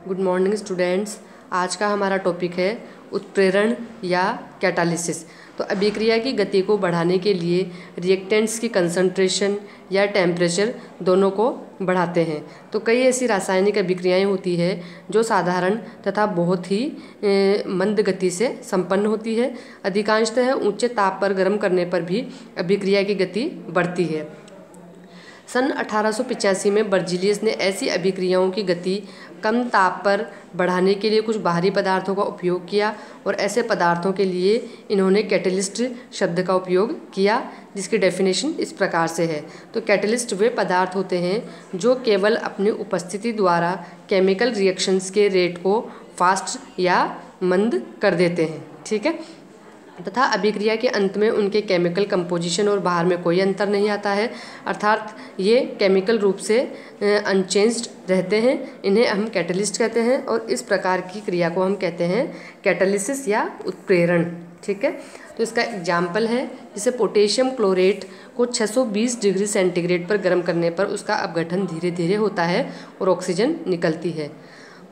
Good morning students. आज का हमारा टॉपिक है उत्प्रेरण या कैटालिसिस। तो अभिक्रिया की गति को बढ़ाने के लिए रिएक्टेंट्स की कंसंट्रेशन या टेम्परेचर दोनों को बढ़ाते हैं। तो कई ऐसी रासायनिक अभिक्रियाएं होती है जो साधारण तथा बहुत ही मंद गति से संपन्न होती है। अधिकांशतः ऊंचे ताप पर गर्म करने पर भी अभिक्रिया की गति बढ़ती है। सन 1885 में बर्जीलियस ने ऐसी अभिक्रियाओं की गति कम ताप पर बढ़ाने के लिए कुछ बाहरी पदार्थों का उपयोग किया और ऐसे पदार्थों के लिए इन्होंने कैटलिस्ट शब्द का उपयोग किया, जिसकी डेफिनेशन इस प्रकार से है। तो कैटलिस्ट वे पदार्थ होते हैं जो केवल अपनी उपस्थिति द्वारा केमिकल रिएक्शंस के रेट को फास्ट या मंद कर देते हैं, ठीक है, तथा अभिक्रिया के अंत में उनके केमिकल कंपोजिशन और बाहर में कोई अंतर नहीं आता है, अर्थात ये केमिकल रूप से अनचेंज्ड रहते हैं। इन्हें हम कैटलिस्ट कहते हैं और इस प्रकार की क्रिया को हम कहते हैं कैटालिसिस या उत्प्रेरण, ठीक है। तो इसका एग्जाम्पल है, जैसे पोटेशियम क्लोरेट को 620 डिग्री सेंटीग्रेड पर गर्म करने पर उसका अपघटन धीरे धीरे होता है और ऑक्सीजन निकलती है,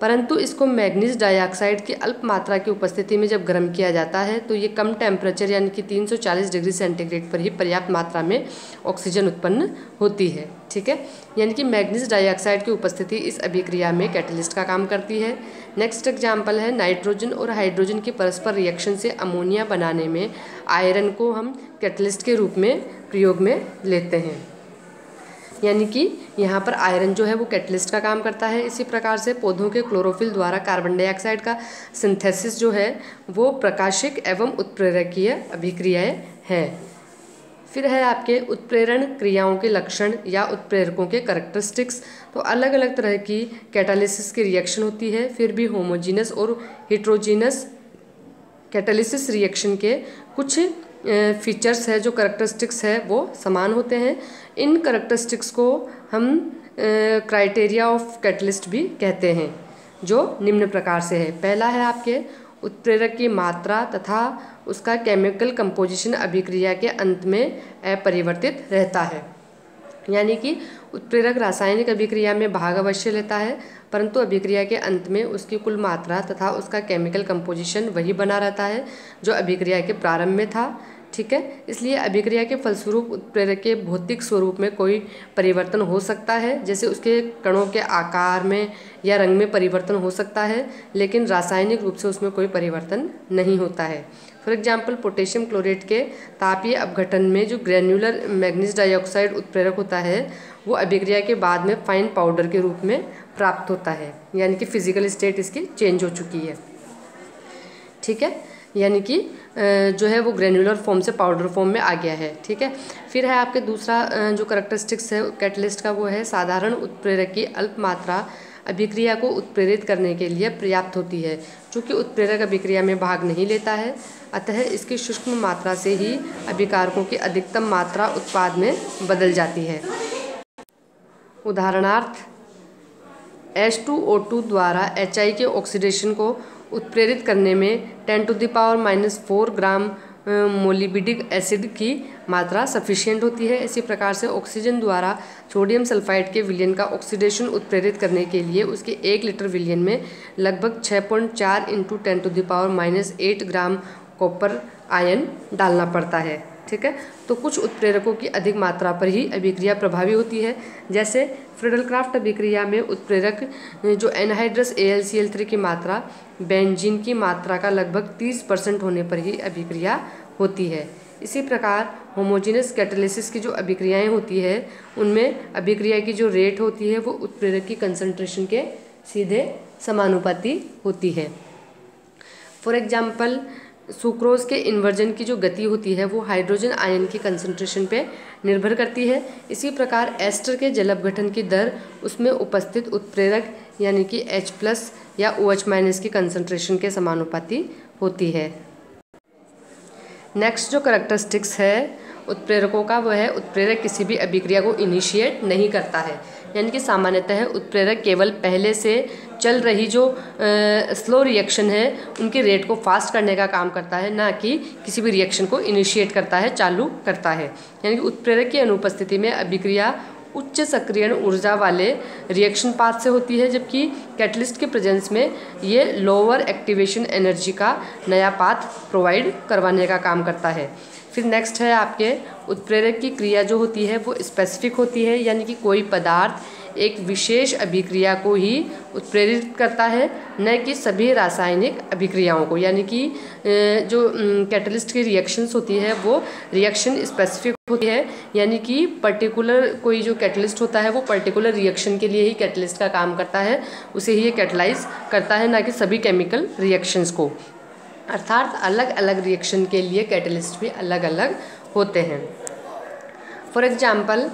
परंतु इसको मैग्नीज डाइऑक्साइड की अल्प मात्रा की उपस्थिति में जब गर्म किया जाता है तो ये कम टेम्परेचर यानी कि 340 डिग्री सेंटीग्रेड पर ही पर्याप्त मात्रा में ऑक्सीजन उत्पन्न होती है, ठीक है। यानी कि मैग्नीज डाइऑक्साइड की उपस्थिति इस अभिक्रिया में कैटलिस्ट का काम करती है। नेक्स्ट एग्जाम्पल है, नाइट्रोजन और हाइड्रोजन की परस्पर रिएक्शन से अमोनिया बनाने में आयरन को हम कैटलिस्ट के रूप में प्रयोग में लेते हैं, यानी कि यहाँ पर आयरन जो है वो कैटलिस्ट का काम करता है। इसी प्रकार से पौधों के क्लोरोफिल द्वारा कार्बन डाइऑक्साइड का सिंथेसिस जो है वो प्रकाशिक एवं उत्प्रेरकीय अभिक्रियाएं हैं। फिर है आपके उत्प्रेरण क्रियाओं के लक्षण या उत्प्रेरकों के करैक्टरिस्टिक्स। तो अलग अलग तरह की कैटालिसिस की रिएक्शन होती है, फिर भी होमोजीनस और हेट्रोजीनस कैटालिसिस रिएक्शन के कुछ फीचर्स है, जो करैक्टरिस्टिक्स है वो समान होते हैं। इन करैक्टरिस्टिक्स को हम क्राइटेरिया ऑफ कैटलिस्ट भी कहते हैं, जो निम्न प्रकार से है। पहला है आपके उत्प्रेरक की मात्रा तथा उसका केमिकल कंपोजिशन अभिक्रिया के अंत में अपरिवर्तित रहता है, यानी कि उत्प्रेरक रासायनिक अभिक्रिया में भाग अवश्य लेता है, परंतु अभिक्रिया के अंत में उसकी कुल मात्रा तथा उसका केमिकल कंपोजिशन वही बना रहता है जो अभिक्रिया के प्रारंभ में था, ठीक है। इसलिए अभिक्रिया के फलस्वरूप उत्प्रेरक के भौतिक स्वरूप में कोई परिवर्तन हो सकता है, जैसे उसके कणों के आकार में या रंग में परिवर्तन हो सकता है, लेकिन रासायनिक रूप से उसमें कोई परिवर्तन नहीं होता है। फॉर एग्जाम्पल, पोटेशियम क्लोरेट के तापीय अपघटन में जो ग्रेन्युलर मैग्नीज डाइऑक्साइड उत्प्रेरक होता है वो अभिक्रिया के बाद में फाइन पाउडर के रूप में प्राप्त होता है, यानी कि फिजिकल स्टेट इसकी चेंज हो चुकी है, ठीक है, यानी कि जो है वो ग्रेन्युलर फॉर्म से पाउडर फॉर्म में आ गया है, ठीक है। फिर है आपके दूसरा जो करैक्टरिस्टिक्स है कैटलिस्ट का, वो है साधारण उत्प्रेरक की अल्प मात्रा अभिक्रिया को उत्प्रेरित करने के लिए पर्याप्त होती है। चूँकि उत्प्रेरक अभिक्रिया में भाग नहीं लेता है, अतः इसकी सूक्ष्म मात्रा से ही अभिकारकों की अधिकतम मात्रा उत्पाद में बदल जाती है। उदाहरणार्थ, H2O2 द्वारा HI के ऑक्सीडेशन को उत्प्रेरित करने में 10⁻⁻⁴ ग्राम मोलिबिडिक एसिड की मात्रा सफिशिएंट होती है। इसी प्रकार से ऑक्सीजन द्वारा सोडियम सल्फाइड के विलयन का ऑक्सीडेशन उत्प्रेरित करने के लिए उसके 1 लीटर विलयन में लगभग 6.4 × 10⁻⁸ ग्राम कॉपर आयन डालना पड़ता है, ठीक है। तो कुछ उत्प्रेरकों की अधिक मात्रा पर ही अभिक्रिया प्रभावी होती है, जैसे फ्रीडलक्राफ्ट अभिक्रिया में उत्प्रेरक जो एनहाइड्रस AlCl3 की मात्रा बेंजीन की मात्रा का लगभग 30% होने पर ही अभिक्रिया होती है। इसी प्रकार होमोजीनस कैटालिसिस की जो अभिक्रियाएं होती है उनमें अभिक्रिया की जो रेट होती है वो उत्प्रेरक की कंसंट्रेशन के सीधे समानुपाती होती है। फॉर एग्जाम्पल, सुक्रोज के इन्वर्जन की जो गति होती है वो हाइड्रोजन आयन की कंसंट्रेशन पे निर्भर करती है। इसी प्रकार एस्टर के जल अपघटन की दर उसमें उपस्थित उत्प्रेरक यानी कि H+ या OH- की कंसंट्रेशन के समानुपाती होती है। नेक्स्ट जो करैक्टरिस्टिक्स है उत्प्रेरकों का, वो है उत्प्रेरक किसी भी अभिक्रिया को इनिशिएट नहीं करता है, यानी कि सामान्यतः उत्प्रेरक केवल पहले से चल रही जो स्लो रिएक्शन है उनके रेट को फास्ट करने का काम करता है, ना कि किसी भी रिएक्शन को इनिशिएट करता है, चालू करता है। यानी कि उत्प्रेरक की अनुपस्थिति में अभिक्रिया उच्च सक्रियण ऊर्जा वाले रिएक्शन पाथ से होती है, जबकि कैटलिस्ट के प्रेजेंस में ये लोअर एक्टिवेशन एनर्जी का नया पाथ प्रोवाइड करवाने का काम करता है। फिर नेक्स्ट है आपके उत्प्रेरक की क्रिया जो होती है वो स्पेसिफिक होती है, यानी कि कोई पदार्थ एक विशेष अभिक्रिया को ही उत्प्रेरित करता है, न कि सभी रासायनिक अभिक्रियाओं को। यानी कि जो कैटलिस्ट की रिएक्शंस होती है वो रिएक्शन स्पेसिफिक होती है, यानी कि पर्टिकुलर कोई जो कैटलिस्ट होता है वो पर्टिकुलर रिएक्शन के लिए ही कैटलिस्ट का काम करता है, उसे ही ये कैटलाइज करता है, ना कि सभी केमिकल रिएक्शंस को। अर्थात अलग अलग रिएक्शन के लिए कैटलिस्ट भी अलग अलग होते हैं। For example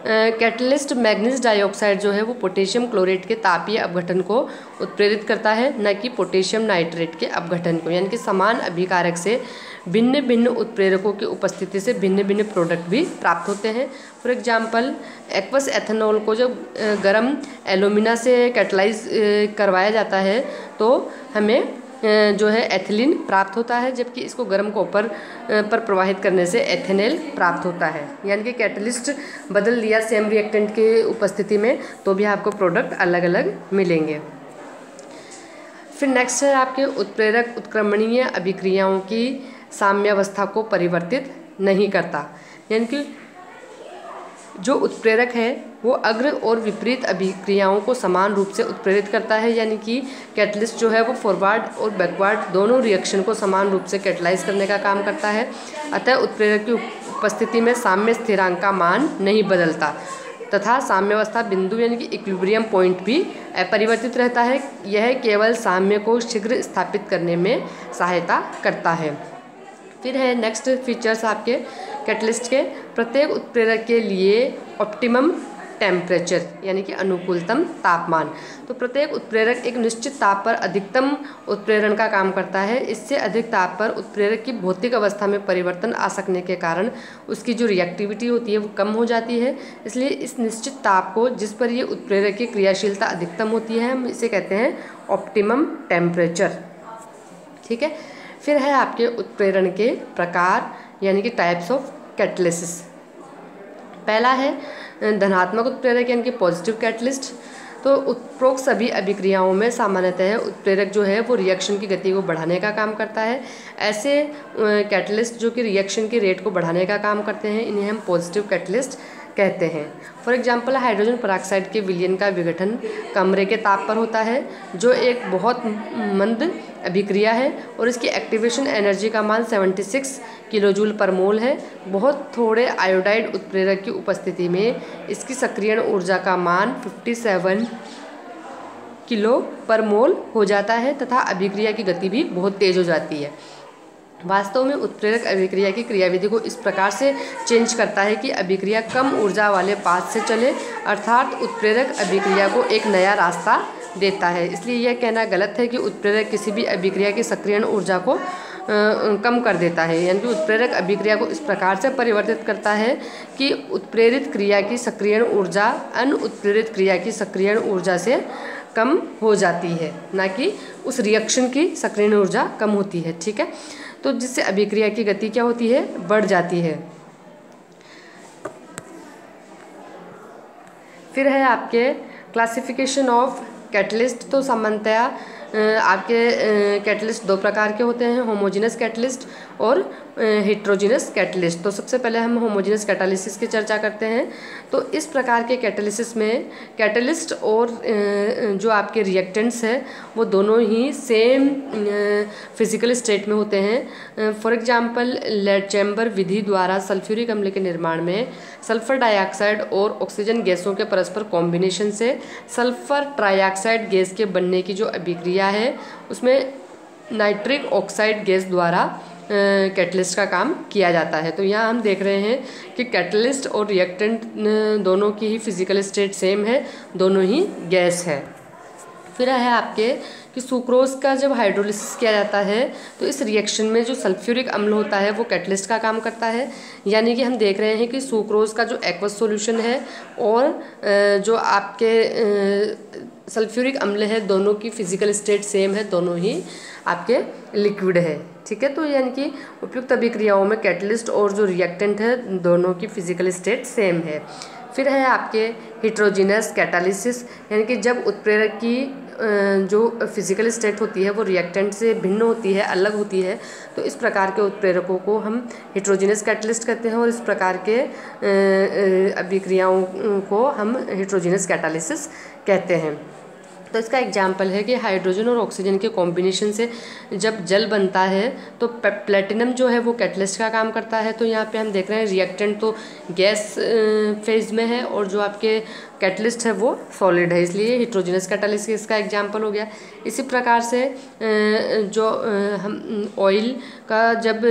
catalyst manganese dioxide जो है वो पोटेशियम क्लोरेट के तापीय अपघटन को उत्प्रेरित करता है, न कि पोटेशियम नाइट्रेट के अपघटन को। यानी कि समान अभिकारक से भिन्न भिन्न उत्प्रेरकों की उपस्थिति से भिन्न भिन्न प्रोडक्ट भी प्राप्त होते हैं। फॉर एग्जांपल एक्वस एथेनॉल को जब गर्म एल्यूमिना से कैटलाइज करवाया जाता है तो हमें जो है एथिलीन प्राप्त होता है, जबकि इसको गर्म कॉपर पर प्रवाहित करने से एथेनॉल प्राप्त होता है। यानी कि कैटलिस्ट बदल दिया सेम रिएक्टेंट की उपस्थिति में तो भी आपको प्रोडक्ट अलग अलग मिलेंगे। फिर नेक्स्ट है आपके उत्प्रेरक उत्क्रमणीय अभिक्रियाओं की साम्यावस्था को परिवर्तित नहीं करता। यानी कि जो उत्प्रेरक है वो अग्र और विपरीत अभिक्रियाओं को समान रूप से उत्प्रेरित करता है, यानी कि कैटलिस्ट जो है वो फॉरवर्ड और बैकवर्ड दोनों रिएक्शन को समान रूप से कैटलाइज करने का काम करता है। अतः उत्प्रेरक की उपस्थिति में साम्य स्थिरांक का मान नहीं बदलता तथा साम्यावस्था बिंदु यानी कि इक्विलिब्रियम पॉइंट भी अपरिवर्तित रहता है। यह केवल साम्य को शीघ्र स्थापित करने में सहायता करता है। फिर है नेक्स्ट फीचर्स आपके कैटलिस्ट के, प्रत्येक उत्प्रेरक के लिए ऑप्टिमम टेम्परेचर यानी कि अनुकूलतम तापमान। तो प्रत्येक उत्प्रेरक एक निश्चित ताप पर अधिकतम उत्प्रेरण का काम करता है। इससे अधिक ताप पर उत्प्रेरक की भौतिक अवस्था में परिवर्तन आ सकने के कारण उसकी जो रिएक्टिविटी होती है वो कम हो जाती है। इसलिए इस निश्चित ताप को जिस पर ये उत्प्रेरक की क्रियाशीलता अधिकतम होती है हम इसे कहते हैं ऑप्टिमम टेम्परेचर। ठीक है। फिर है आपके उत्प्रेरण के प्रकार यानी कि टाइप्स ऑफ कैटलिसिस। पहला है धनात्मक उत्प्रेरक यानी कि पॉजिटिव कैटलिस्ट। तो उपरोक्त सभी अभिक्रियाओं में सामान्यतः उत्प्रेरक जो है वो रिएक्शन की गति को बढ़ाने का काम करता है। ऐसे कैटलिस्ट जो कि रिएक्शन की रेट को बढ़ाने का काम करते हैं इन्हें हम पॉजिटिव कैटलिस्ट कहते हैं। फॉर एग्जांपल हाइड्रोजन पेरोक्साइड के विलयन का विघटन कमरे के ताप पर होता है, जो एक बहुत मंद अभिक्रिया है और इसकी एक्टिवेशन एनर्जी का मान 76 किलोजूल पर मोल है। बहुत थोड़े आयोडाइड उत्प्रेरक की उपस्थिति में इसकी सक्रियण ऊर्जा का मान 57 किलो पर मोल हो जाता है तथा अभिक्रिया की गति भी बहुत तेज हो जाती है। वास्तव में उत्प्रेरक अभिक्रिया की क्रियाविधि को इस प्रकार से चेंज करता है कि अभिक्रिया कम ऊर्जा वाले पाथ से चले, अर्थात उत्प्रेरक अभिक्रिया को एक नया रास्ता देता है। इसलिए यह कहना गलत है कि उत्प्रेरक किसी भी अभिक्रिया की सक्रियण ऊर्जा को कम कर देता है। यानी कि उत्प्रेरक अभिक्रिया को इस प्रकार से परिवर्तित करता है कि उत्प्रेरित क्रिया की सक्रियण ऊर्जा अनुत्प्रेरित क्रिया की सक्रियण ऊर्जा से कम हो जाती है, ना कि उस रिएक्शन की सक्रियण ऊर्जा कम होती है। ठीक है। तो जिससे अभिक्रिया की गति क्या होती है, बढ़ जाती है। फिर है आपके क्लासिफिकेशन ऑफ कैटलिस्ट। तो सामान्यतया आपके कैटलिस्ट दो प्रकार के होते हैं, होमोजेनस कैटलिस्ट और हेट्रोजेनस कैटलिस्ट। तो सबसे पहले हम होमोजेनस कैटालिसिस की चर्चा करते हैं। तो इस प्रकार के कैटालिसिस में कैटलिस्ट और जो आपके रिएक्टेंट्स हैं वो दोनों ही सेम फिजिकल स्टेट में होते हैं। फॉर एग्जांपल लेड चैम्बर विधि द्वारा सल्फ्यूरिक अम्ल के निर्माण में सल्फर डाइऑक्साइड और ऑक्सीजन गैसों के परस्पर कॉम्बिनेशन से सल्फर ट्राइऑक्साइड गैस के बनने की जो अभिक्रिया है उसमें नाइट्रिक ऑक्साइड गैस द्वारा कैटलिस्ट का काम किया जाता है। तो यहाँ हम देख रहे हैं कि कैटलिस्ट और रिएक्टेंट दोनों की ही फिजिकल स्टेट सेम है, दोनों ही गैस है। फिर है आपके कि सुक्रोज का जब हाइड्रोलिसिस किया जाता है तो इस रिएक्शन में जो सल्फ्यूरिक अम्ल होता है वो कैटलिस्ट का काम करता है। यानी कि हम देख रहे हैं कि सुक्रोज का जो एक्वस सॉल्यूशन है और जो आपके सल्फ्यूरिक अम्ल है दोनों की फिजिकल स्टेट सेम है, दोनों ही आपके लिक्विड है। ठीक है। तो यानी कि उपयुक्त अभिक्रियाओं में कैटलिस्ट और जो रिएक्टेंट है दोनों की फिजिकल स्टेट सेम है। फिर है आपके हिट्रोजीनस कैटालिसिस, यानी कि जब उत्प्रेरक की जो फिजिकल स्टेट होती है वो रिएक्टेंट से भिन्न होती है, अलग होती है, तो इस प्रकार के उत्प्रेरकों को हम हिट्रोजीनस कैटलिस्ट कहते हैं और इस प्रकार के अभिक्रियाओं को हम हिट्रोजीनस कैटालिसिस कहते हैं। तो इसका एग्जाम्पल है कि हाइड्रोजन और ऑक्सीजन के कॉम्बिनेशन से जब जल बनता है तो प्लेटिनम जो है वो कैटलिस्ट का काम करता है। तो यहाँ पे हम देख रहे हैं रिएक्टेंट तो गैस फेज में है और जो आपके कैटलिस्ट है वो सॉलिड है, इसलिए हिट्रोजीनस कैटालिसिस इसका एग्जाम्पल हो गया। इसी प्रकार से जो हम ऑयल का जब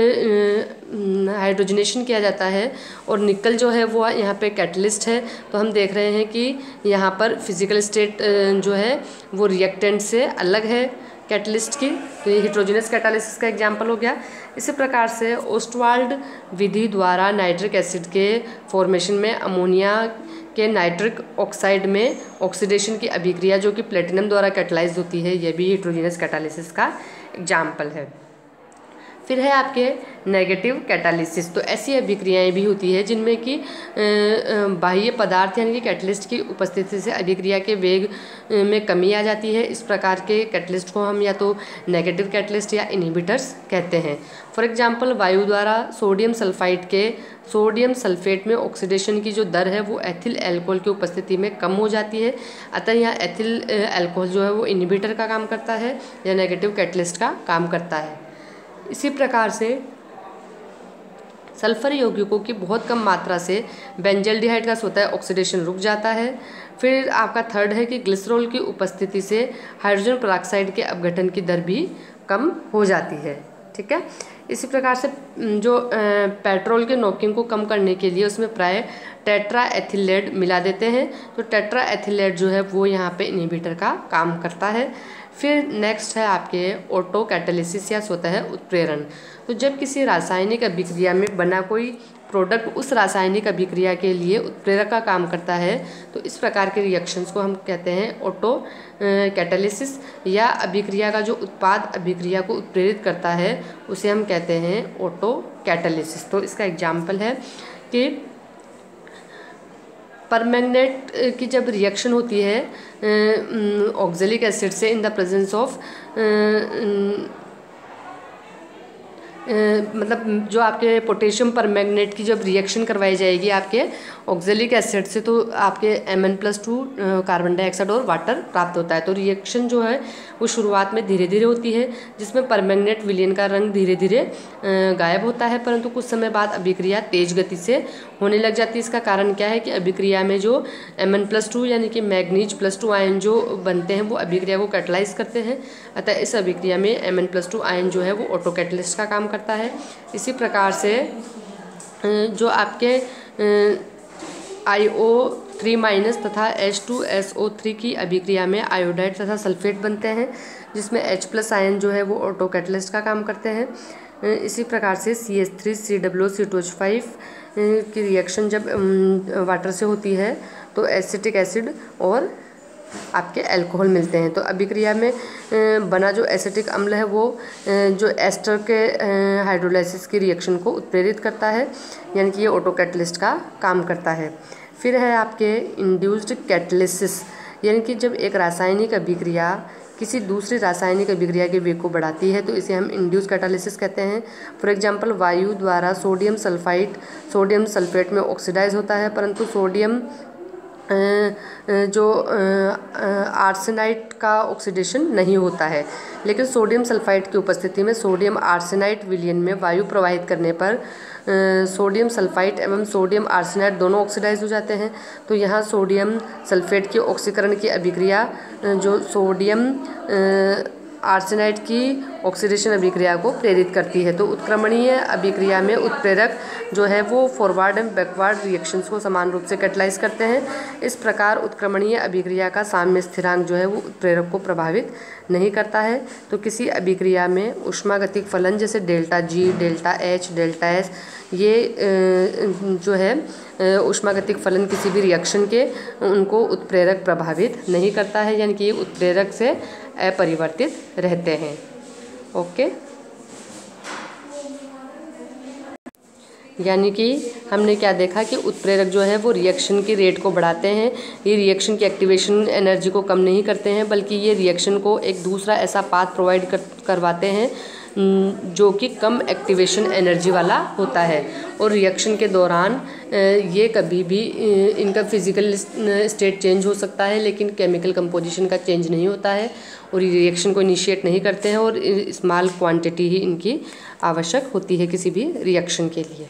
हाइड्रोजनेशन किया जाता है और निकल जो है वो यहाँ पे कैटलिस्ट है, तो हम देख रहे हैं कि यहाँ पर फिजिकल स्टेट जो है वो रिएक्टेंट से अलग है कैटलिस्ट की, तो ये हिट्रोजीनस कैटालिसिस का एग्जाम्पल हो गया। इसी प्रकार से ओस्टवाल्ड विधि द्वारा नाइट्रिक एसिड के फॉर्मेशन में अमोनिया के नाइट्रिक ऑक्साइड में ऑक्सीडेशन की अभिक्रिया जो कि प्लेटिनम द्वारा कैटलाइज होती है, यह भी हिट्रोजीनस कैटालिसिस का एग्जाम्पल है। फिर है आपके नेगेटिव कैटालिसिस। तो ऐसी अभिक्रियाएं भी होती है जिनमें कि बाह्य पदार्थ यानी कि कैटलिस्ट की उपस्थिति से अभिक्रिया के वेग में कमी आ जाती है। इस प्रकार के कैटलिस्ट को हम या तो नेगेटिव कैटलिस्ट या इनहिबिटर्स कहते हैं। फॉर एग्जांपल वायु द्वारा सोडियम सल्फाइड के सोडियम सल्फेट में ऑक्सीडेशन की जो दर है वो एथिल एल्कोहल की उपस्थिति में कम हो जाती है, अतः यहाँ एथिल एल्कोहल जो है वो इनहिबिटर का काम करता है या नेगेटिव कैटलिस्ट का काम करता है। इसी प्रकार से सल्फर यौगिकों की बहुत कम मात्रा से बेंजल्डिहाइड का स्वतः ऑक्सीडेशन रुक जाता है। फिर आपका थर्ड है कि ग्लिसरॉल की उपस्थिति से हाइड्रोजन पेरोक्साइड के अपघटन की दर भी कम हो जाती है। ठीक है, इसी प्रकार से जो पेट्रोल के नॉकिंग को कम करने के लिए उसमें प्राय टेट्रा एथिलेट मिला देते हैं, तो टेट्रा एथिलेट जो है वो यहाँ पे इनहिबिटर का काम करता है। फिर नेक्स्ट है आपके ऑटो कैटालिसिस या स्वतः उत्प्रेरण। तो जब किसी रासायनिक अभिक्रिया में बना कोई प्रोडक्ट उस रासायनिक अभिक्रिया के लिए उत्प्रेरक का काम करता है, तो इस प्रकार के रिएक्शंस को हम कहते हैं ऑटो कैटालिसिस, या अभिक्रिया का जो उत्पाद अभिक्रिया को उत्प्रेरित करता है उसे हम कहते हैं ऑटो कैटालिसिस। तो इसका एग्जाम्पल है कि परमैंगनेट की जब रिएक्शन होती है ऑक्जेलिक एसिड से इन द प्रेजेंस ऑफ मतलब जो आपके पोटेशियम परमैंगनेट की जब रिएक्शन करवाई जाएगी आपके ऑक्जेलिक एसिड से, तो आपके Mn+2 कार्बन डाइऑक्साइड और वाटर प्राप्त होता है। तो रिएक्शन जो है वो शुरुआत में धीरे धीरे होती है, जिसमें परमैंगनेट विलयन का रंग धीरे धीरे गायब होता है, परंतु कुछ समय बाद अभिक्रिया तेज गति से होने लग जाती है। इसका कारण क्या है कि अभिक्रिया में जो Mn+2 यानी कि मैग्नीज+2 आयन जो बनते हैं वो अभिक्रिया को कैटलाइज करते हैं, अतः इस अभिक्रिया में Mn+2 आयन जो है वो ऑटो कैटलिस्ट का काम करता है। इसी प्रकार से जो आपके IO3- तथा H2SO3 की अभिक्रिया में आयोडाइड तथा सल्फेट बनते हैं, जिसमें H+ आयन जो है वो ऑटो कैटलिस्ट का काम करते हैं। इसी प्रकार से CH3COO2H5 की रिएक्शन जब वाटर से होती है तो एसिटिक एसिड और आपके अल्कोहल मिलते हैं। तो अभिक्रिया में बना जो एसिटिक अम्ल है वो जो एस्टर के हाइड्रोलाइसिस की रिएक्शन को उत्प्रेरित करता है, यानी कि ये ऑटो कैटलिस्ट का काम करता है। फिर है आपके इंड्यूस्ड कैटलिसिस, यानी कि जब एक रासायनिक अभिक्रिया किसी दूसरी रासायनिक अभिक्रिया के वेग को बढ़ाती है तो इसे हम इंड्यूस कैटालिसिस कहते हैं। फॉर एग्जांपल वायु द्वारा सोडियम सल्फेट में ऑक्सीडाइज होता है, परंतु सोडियम जो आर्सेनाइट का ऑक्सीडेशन नहीं होता है, लेकिन सोडियम सल्फाइड की उपस्थिति में सोडियम आर्सेनाइट विलयन में वायु प्रवाहित करने पर सोडियम सल्फाइड एवं सोडियम आर्सेनाइट दोनों ऑक्सीडाइज हो जाते हैं। तो यहाँ सोडियम सल्फेट की ऑक्सीकरण की अभिक्रिया जो सोडियम आर्सेनाइट की ऑक्सीडेशन अभिक्रिया को प्रेरित करती है। तो उत्क्रमणीय अभिक्रिया में उत्प्रेरक जो है वो फॉरवर्ड एंड बैकवर्ड रिएक्शंस को समान रूप से कैटलाइज करते हैं। इस प्रकार उत्क्रमणीय अभिक्रिया का साम्य स्थिरांक जो है वो उत्प्रेरक को प्रभावित नहीं करता है। तो किसी अभिक्रिया में ऊष्मागतिक फलन जैसे ΔG, ΔH, ΔS ये जो है ऊष्मागतिक फलन किसी भी रिएक्शन के उनको उत्प्रेरक प्रभावित नहीं करता है, यानी कि ये उत्प्रेरक से अपरिवर्तित रहते हैं। ओके, यानी कि हमने क्या देखा कि उत्प्रेरक जो है वो रिएक्शन की रेट को बढ़ाते हैं। ये रिएक्शन की एक्टिवेशन एनर्जी को कम नहीं करते हैं, बल्कि ये रिएक्शन को एक दूसरा ऐसा पाथ प्रोवाइड करवाते हैं जो कि कम एक्टिवेशन एनर्जी वाला होता है। और रिएक्शन के दौरान ये कभी भी इनका फिजिकल स्टेट चेंज हो सकता है, लेकिन केमिकल कंपोजिशन का चेंज नहीं होता है। और ये रिएक्शन को इनिशिएट नहीं करते हैं और स्मॉल क्वांटिटी ही इनकी आवश्यक होती है किसी भी रिएक्शन के लिए।